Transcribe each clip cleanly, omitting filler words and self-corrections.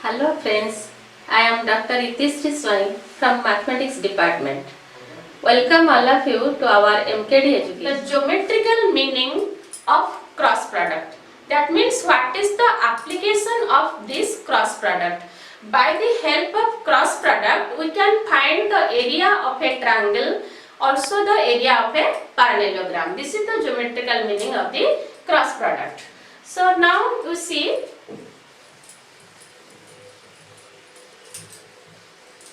Hello friends, I am Dr. Itishri Swai from Mathematics Department. Welcome all of you to our MKD education. The geometrical meaning of cross product. That means what is the application of this cross product. By the help of cross product, we can find the area of a triangle, also the area of a parallelogram. This is the geometrical meaning of the cross product. So now you see,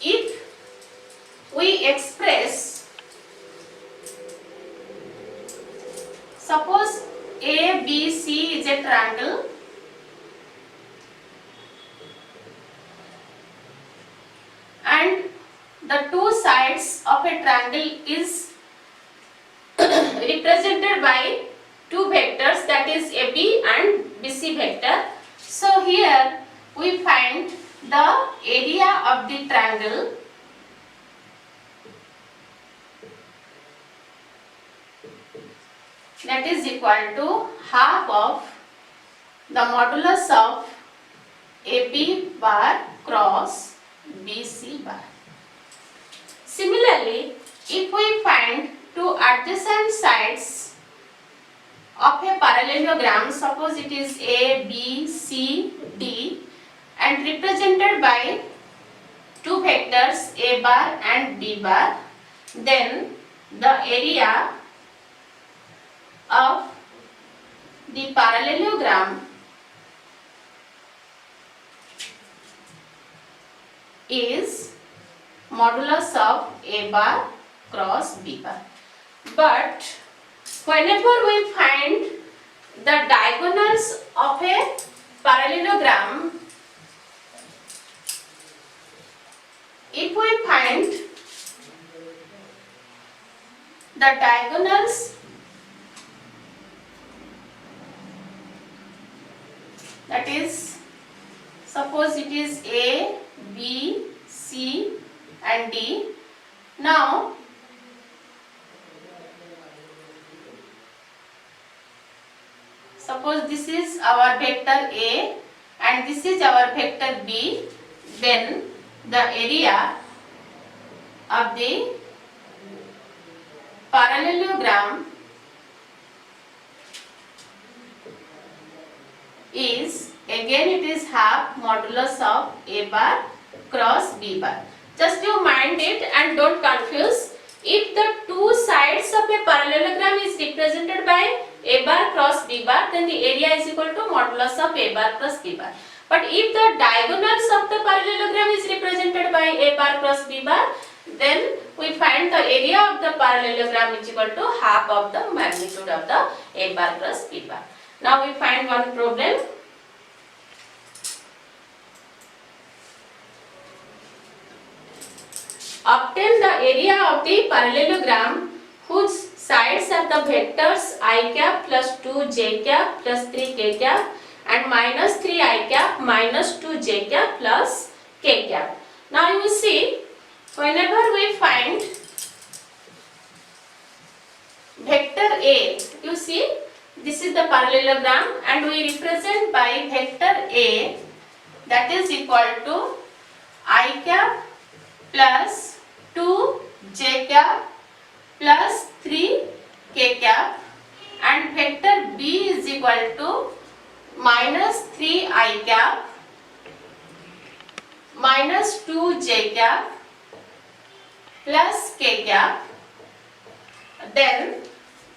if we express, suppose ABC is a triangle and the two sides of a triangle is represented by two vectors, that is AB and BC vector. So here we find the area of the triangle that is equal to half of the modulus of AB bar cross BC bar. Similarly, if we find two adjacent sides of a parallelogram, suppose it is A, B, C, D and represented by two vectors A bar and B bar, then the area of the parallelogram is modulus of A bar cross B bar. But whenever we find the diagonals of a parallelogram, if we find the diagonals, that is, suppose it is A, B, C and D. Now suppose this is our vector A and this is our vector B, then the area of the parallelogram is, again it is half modulus of A bar cross B bar. Just you mind it and don't confuse. If the two sides of a parallelogram is represented by A bar cross B bar, then the area is equal to modulus of A bar cross B bar. But if the diagonals of the parallelogram is represented by A bar cross B bar, then we find the area of the parallelogram is equal to half of the magnitude of the A bar cross B bar. Now we find one problem. Obtain the area of the parallelogram whose sides are the vectors I cap plus 2j cap plus 3k cap and minus 3i cap minus 2j cap plus k cap. Now you see, whenever we find vector A, you see this is the parallelogram and we represent by vector A, that is equal to I cap plus 2j cap plus 3k cap and vector B is equal to minus 3i cap minus 2j cap plus k cap. Then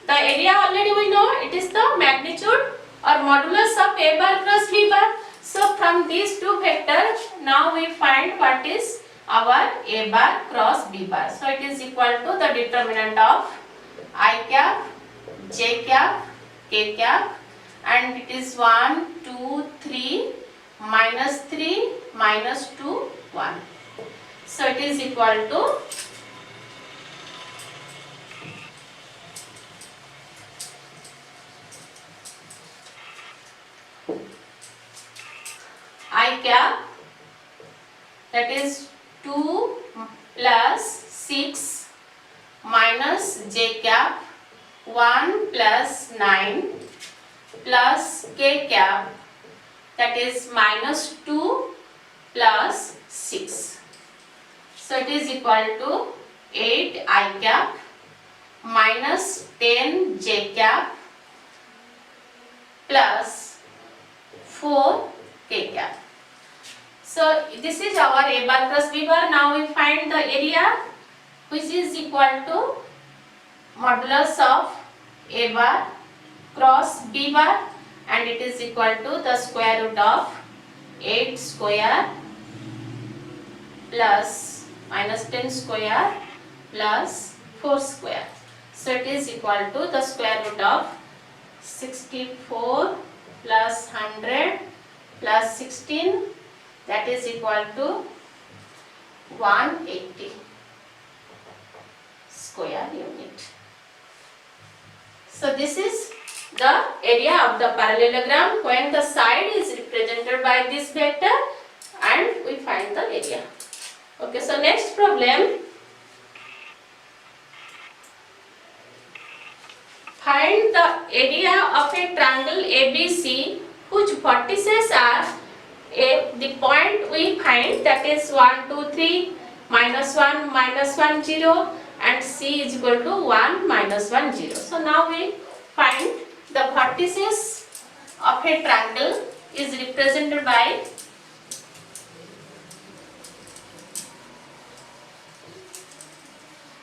the area already we know, it is the magnitude or modulus of A bar cross B bar. So from these two vectors, now we find what is our A bar cross B bar. So it is equal to the determinant of I cap, J cap, K cap, and it is 1, 2, 3, minus 3, minus 2, 1. So it is equal to I cap, that is 2 plus 6 minus j cap 1 plus 9 plus k cap, that is minus 2 plus 6. So it is equal to 8 I cap minus 10 j cap plus 4 k cap. So this is our A bar plus B bar. Now we find the area, which is equal to modulus of A bar cross B bar, and it is equal to the square root of 8 square plus minus 10 square plus 4 square. So it is equal to the square root of 64 plus 100 plus 16, that is equal to 180 square unit. So this is the area of the parallelogram when the side is represented by this vector, and we find the area. Okay, so next problem. Find the area of a triangle ABC whose vertices are the point we find, that is 1, 2, 3, -1, -1, 0, and C is equal to 1, -1, 0. So now we find the vertices of a triangle is represented by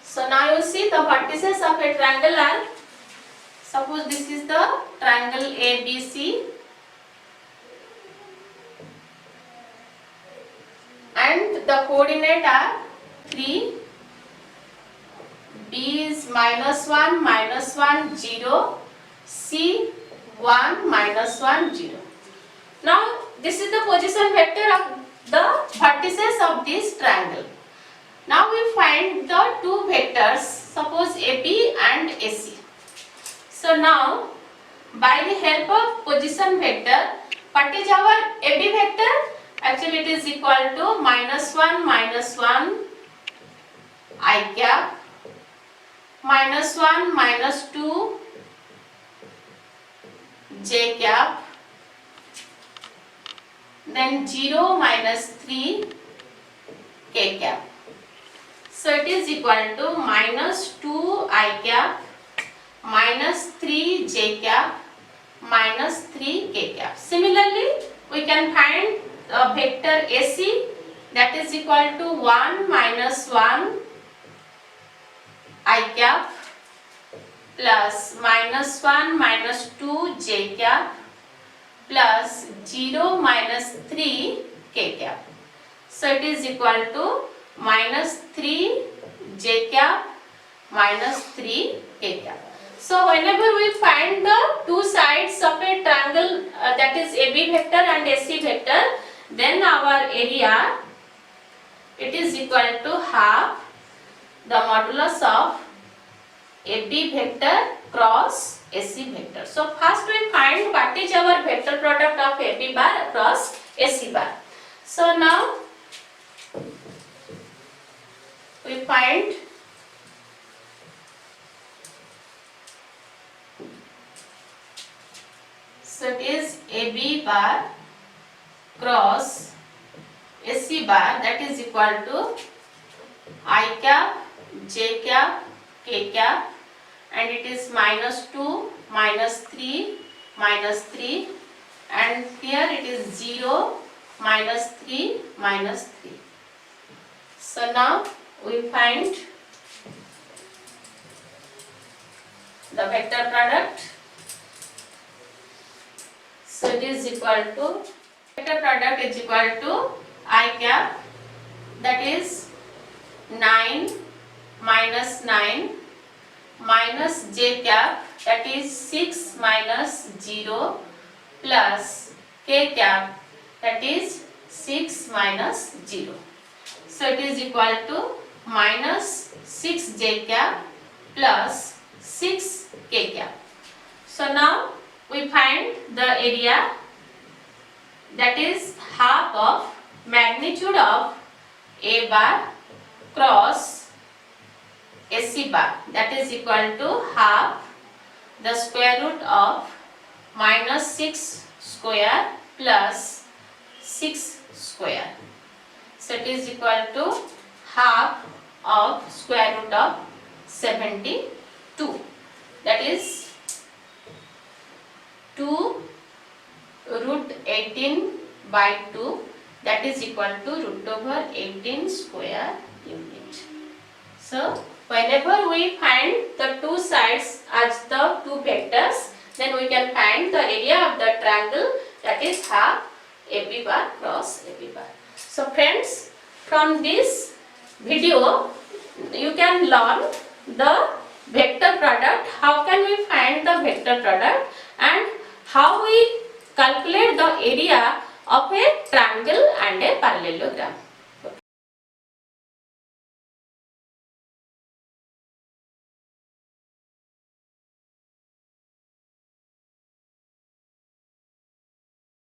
So now you see the vertices of a triangle are, suppose this is the triangle ABC and the coordinate are 3, B is -1, -1, 0, C 1, -1, 0. Now this is the position vector of the vertices of this triangle. Now we find the two vectors, suppose AB and AC. So now by the help of position vector, what is our AB vector? Actually it is equal to -1, -1 I cap, -1, -2 J cap, then 0, -3 K cap. So it is equal to -2 I cap, -3 J cap, -3 K cap. Similarly, we can find vector AC, that is equal to 1, -1 I cap plus -1, -2 J cap plus 0, -3 K cap. So it is equal to -3 J cap, -3 K cap. So whenever we find the two sides of a triangle, that is AB vector and AC vector, then our area, it is equal to half the modulus of AB vector cross AC vector. So first we find what is our vector product of AB bar cross AC bar. So now we find so it is AB bar cross AC bar, that is equal to I cap, J cap, K cap, and it is -2, -3, -3, and here it is 0, -3, -3. So now we find the vector product. So it is equal to, vector product is equal to I cap, that is 9, -9, minus J cap, that is 6 - 0, plus K cap, that is 6 - 0. So it is equal to -6 J cap plus 6 K cap. So now we find the area, that is half of magnitude of A bar cross AC bar, that is equal to half the square root of -6 square plus 6 square. So it is equal to half of square root of 72. That is 2 root 18 by 2. That is equal to root over 18 square unit. So whenever we find the two sides as the two vectors, then we can find the area of the triangle, that is half AB bar cross AB bar. So friends, from this video you can learn the vector product, how can we find the vector product, and how we calculate the area of a triangle and a parallelogram.